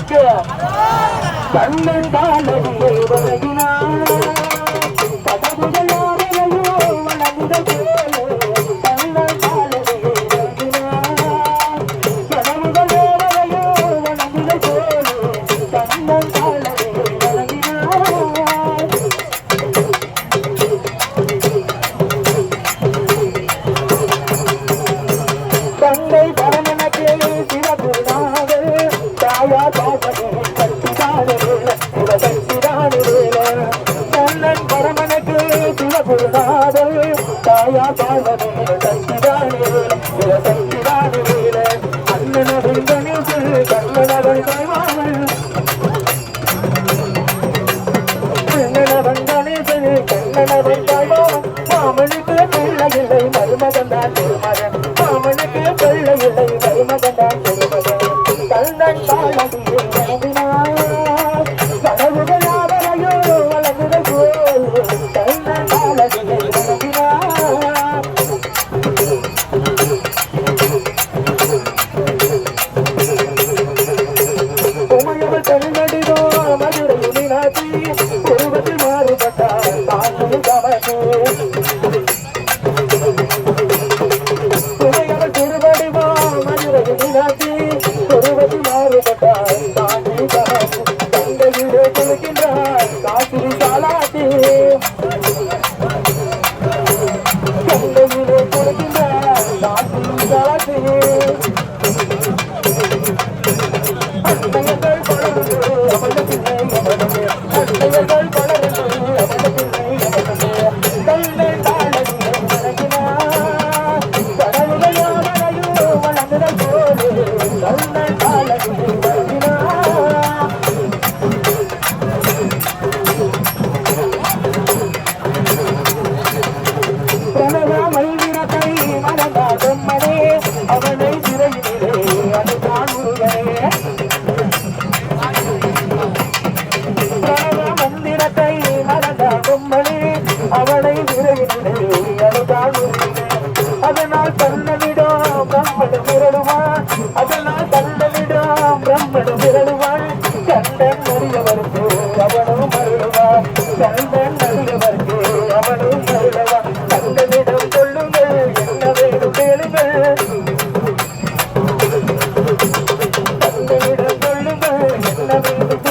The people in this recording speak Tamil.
பரமனுக்கு கண்ணன் காலடியை வழங்கினார் கதவுகள் யாரையோ வழங்குதல் கண்ணன் காலடியை வழங்கினார் கதவுகள் யாரையோ வழங்குதல் கண்ணன் காலடியை வழங்கினார் தந்தை பரமனுக்கு சிறப்புனாதல் தாயா பாசனே கண்ணன் பரமனுக்கு சிவகுருநாதல் தாயா பாவனே சக்திதானே சக்திதானே அண்ணனவன் கணேசு கண்ணனவன் கைவாவன் கண்ணனவன் கணேசு கண்ணனவன் கைவாவன் மாமனுக்கு பிள்ளையில்லை மருமகன்தான் திருமகன் மாமனுக்கு பிள்ளையில்லை மருமகன்தான் திருமகன் கண்ணன் காலடியை வழங்கினார் கனவுகள் யாவரையோ வழங்குதல் போல் கண்ணன் காலடியை வழங்கினார் உமையவர் கண்ணடிதோ மதுரை மீனாட்சி உருவத்தில் மாறுபட்டார் தாங்கள் கமக்கு உமையவர் திருவடிவோ மதுரை மீனாட்சி உருவத்தில் மாறுபட்டார் தாங்கள் கமக்கு தந்தையிலே கொடுக்கின்றார் காசி சாலாட்டி தந்தையிலே கொடுக்கின்றார் காசி சாலாட்டி அன்னையர்கள் பலருது அவளத்திலே அவளமே அன்னையர்கள் பலருது அவளத்திலே அவளமே கண்ணை தாளடியை வழங்கினார் கடவுளை யாவரையோ வழங்குதல் போலே கண்ணை தாளடியை வழங்கினார் பிரணவாமை வீரத்தை மறந்தாடும் மனே அவனை சிறையிலே அதுதான் முருகனே பிரணவ மந்திரத்தை மறந்தாடும் மனே அவனை சிறையிலே அதுதான் முருகனே அதனால் தன்னவிடம் பிரம்மடு விரடுவான் அதனால் தன்னவிடம் பிரம்மடு விரடுவான் கண்டன் அறியவருக்கு அவனும் அருளுவான் கண்டன் அறியவருக்கு அவனும் அருளுவான் கண்டனிடம் சொல்லுங்கள் என்ன வேணும் கேளுங்கள் கண்டனிடம் சொல்லுங்கள் என்ன வேணும்